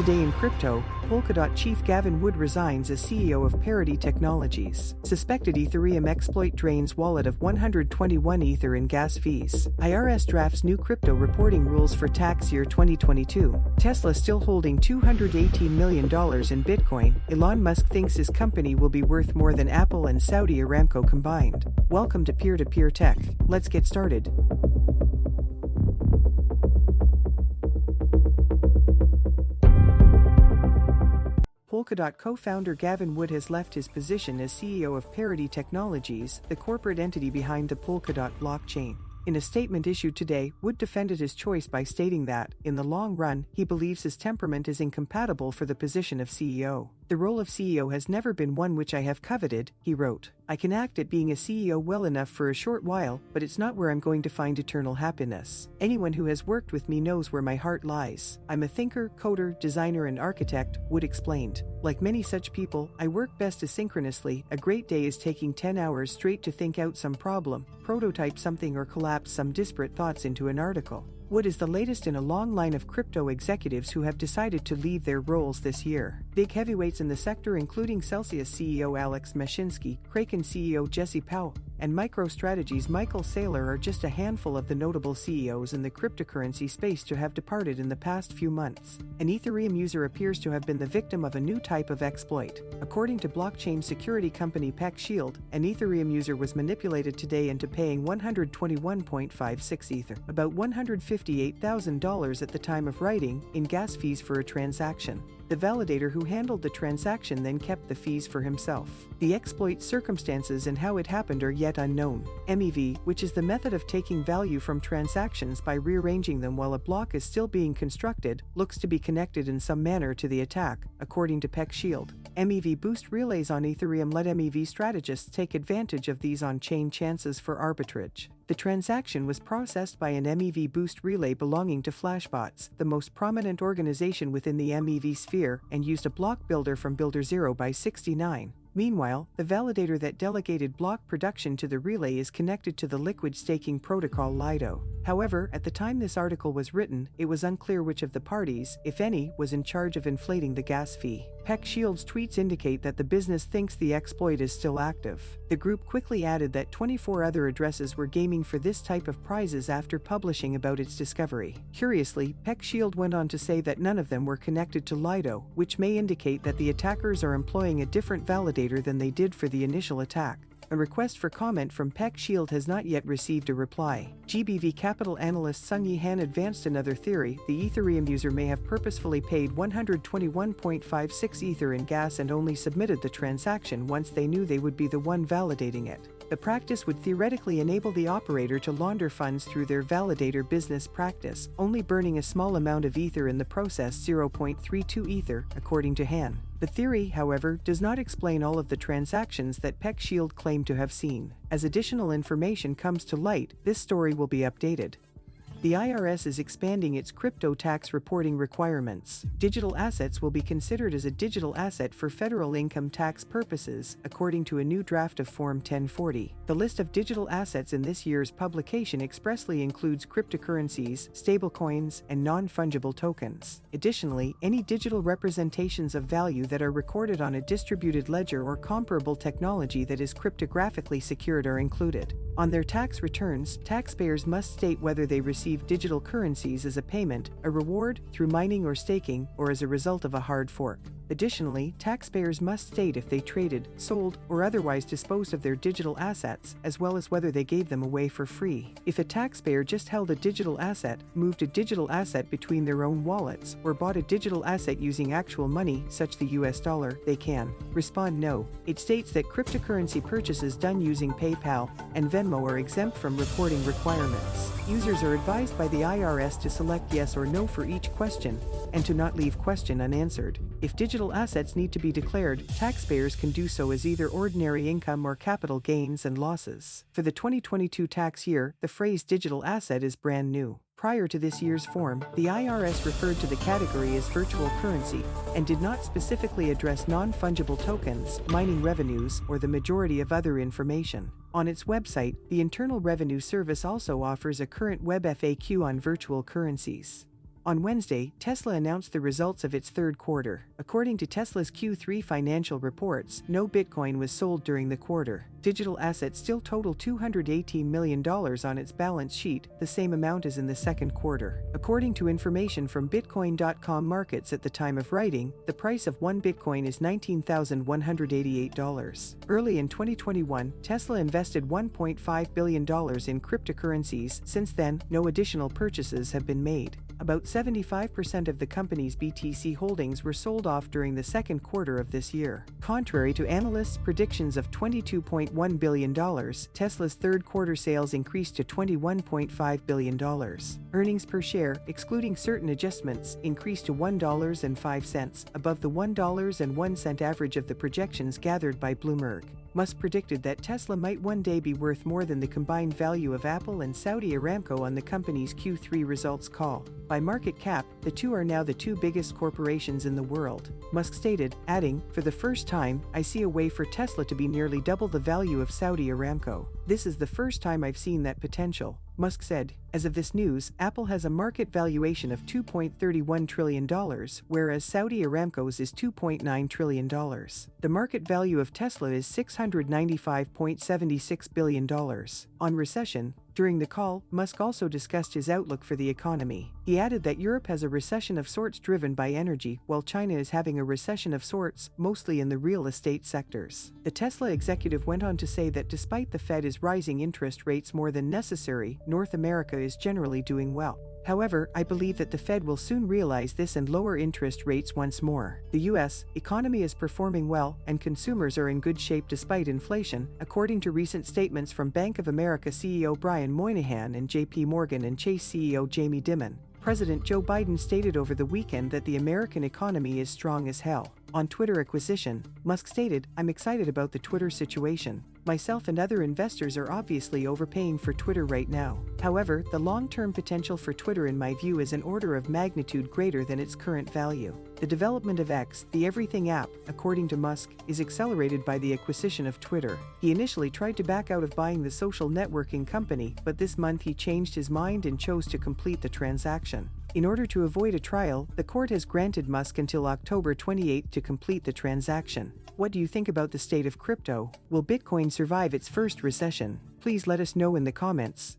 Today in crypto, Polkadot chief Gavin Wood resigns as CEO of Parity Technologies. Suspected Ethereum exploit drains wallet of 121 Ether in gas fees. IRS drafts new crypto reporting rules for tax year 2022. Tesla still holding $218 million in Bitcoin. Elon Musk thinks his company will be worth more than Apple and Saudi Aramco combined. Welcome to Peer-to-Peer Tech. Let's get started. Polkadot co-founder Gavin Wood has left his position as CEO of Parity Technologies, the corporate entity behind the Polkadot blockchain. In a statement issued today, Wood defended his choice by stating that, in the long run, he believes his temperament is incompatible for the position of CEO. The role of CEO has never been one which I have coveted, he wrote. I can act at being a CEO well enough for a short while, but it's not where I'm going to find eternal happiness. Anyone who has worked with me knows where my heart lies. I'm a thinker, coder, designer, and architect, Wood explained. Like many such people, I work best asynchronously. A great day is taking 10 hours straight to think out some problem, prototype something, or collapse some disparate thoughts into an article. Wood is the latest in a long line of crypto executives who have decided to leave their roles this year. Big heavyweights in the sector including Celsius CEO Alex Mashinsky, Kraken CEO Jesse Powell, and MicroStrategy's Michael Saylor are just a handful of the notable CEOs in the cryptocurrency space to have departed in the past few months. An Ethereum user appears to have been the victim of a new type of exploit. According to blockchain security company PeckShield, an Ethereum user was manipulated today into paying 121.56 Ether, about $158,000 at the time of writing, in gas fees for a transaction. The validator who handled the transaction then kept the fees for himself. The exploit's circumstances and how it happened are yet unknown. MEV, which is the method of taking value from transactions by rearranging them while a block is still being constructed, looks to be connected in some manner to the attack, according to PeckShield. MEV boost relays on Ethereum let MEV strategists take advantage of these on-chain chances for arbitrage. The transaction was processed by an MEV boost relay belonging to Flashbots, the most prominent organization within the MEV sphere, and used a block builder from Builder 0 by 69. Meanwhile, the validator that delegated block production to the relay is connected to the liquid staking protocol Lido. However, at the time this article was written, it was unclear which of the parties, if any, was in charge of inflating the gas fee. PeckShield's tweets indicate that the business thinks the exploit is still active. The group quickly added that 24 other addresses were gaming for this type of prizes after publishing about its discovery. Curiously, PeckShield went on to say that none of them were connected to Lido, which may indicate that the attackers are employing a different validator than they did for the initial attack. A request for comment from PeckShield has not yet received a reply. GBV Capital analyst Sung-Yi Han advanced another theory: the Ethereum user may have purposefully paid 121.56 Ether in gas and only submitted the transaction once they knew they would be the one validating it. The practice would theoretically enable the operator to launder funds through their validator business practice, only burning a small amount of Ether in the process, 0.32 Ether, according to Han. The theory, however, does not explain all of the transactions that PeckShield claimed to have seen. As additional information comes to light, this story will be updated. The IRS is expanding its crypto tax reporting requirements. Digital assets will be considered as a digital asset for federal income tax purposes, according to a new draft of Form 1040. The list of digital assets in this year's publication expressly includes cryptocurrencies, stablecoins, and non-fungible tokens. Additionally, any digital representations of value that are recorded on a distributed ledger or comparable technology that is cryptographically secured are included. On their tax returns, taxpayers must state whether they receive digital currencies as a payment, a reward, through mining or staking, or as a result of a hard fork. Additionally, taxpayers must state if they traded, sold, or otherwise disposed of their digital assets, as well as whether they gave them away for free. If a taxpayer just held a digital asset, moved a digital asset between their own wallets, or bought a digital asset using actual money, such the US dollar, they can respond no. It states that cryptocurrency purchases done using PayPal and Venmo are exempt from reporting requirements. Users are advised by the IRS to select yes or no for each question, and to not leave question unanswered. If digital assets need to be declared, taxpayers can do so as either ordinary income or capital gains and losses. For the 2022 tax year, the phrase digital asset is brand new. Prior to this year's form, the IRS referred to the category as virtual currency and did not specifically address non-fungible tokens, mining revenues, or the majority of other information. On its website, the Internal Revenue Service also offers a current web FAQ on virtual currencies. On Wednesday, Tesla announced the results of its third quarter. According to Tesla's Q3 financial reports, no Bitcoin was sold during the quarter. Digital assets still total $218 million on its balance sheet, the same amount as in the second quarter. According to information from Bitcoin.com markets at the time of writing, the price of one Bitcoin is $19,188. Early in 2021, Tesla invested $1.5 billion in cryptocurrencies. Since then, no additional purchases have been made. About 75% of the company's BTC holdings were sold off during the second quarter of this year. Contrary to analysts' predictions of $22.1 billion, Tesla's third quarter sales increased to $21.5 billion. Earnings per share, excluding certain adjustments, increased to $1.05, above the $1.01 average of the projections gathered by Bloomberg. Musk predicted that Tesla might one day be worth more than the combined value of Apple and Saudi Aramco on the company's Q3 results call. By market cap, the two are now the two biggest corporations in the world. Musk stated, adding, "For the first time, I see a way for Tesla to be nearly double the value of Saudi Aramco. This is the first time I've seen that potential." Musk said, "As of this news, Apple has a market valuation of $2.31 trillion, whereas Saudi Aramco's is $2.9 trillion. The market value of Tesla is $695.76 billion. On recession, during the call, Musk also discussed his outlook for the economy. He added that Europe has a recession of sorts driven by energy, while China is having a recession of sorts, mostly in the real estate sectors. The Tesla executive went on to say that despite the Fed is rising interest rates more than necessary, North America is generally doing well. However, I believe that the Fed will soon realize this and lower interest rates once more. The U.S. economy is performing well, and consumers are in good shape despite inflation, according to recent statements from Bank of America CEO Brian Moynihan and JP Morgan and Chase CEO Jamie Dimon. President Joe Biden stated over the weekend that the American economy is strong as hell. On Twitter acquisition, Musk stated, "I'm excited about the Twitter situation. Myself and other investors are obviously overpaying for Twitter right now. However, the long-term potential for Twitter in my view is an order of magnitude greater than its current value." The development of X, the everything app, according to Musk, is accelerated by the acquisition of Twitter. He initially tried to back out of buying the social networking company, but this month he changed his mind and chose to complete the transaction. In order to avoid a trial, the court has granted Musk until October 28 to complete the transaction. What do you think about the state of crypto? Will Bitcoin survive its first recession? Please let us know in the comments.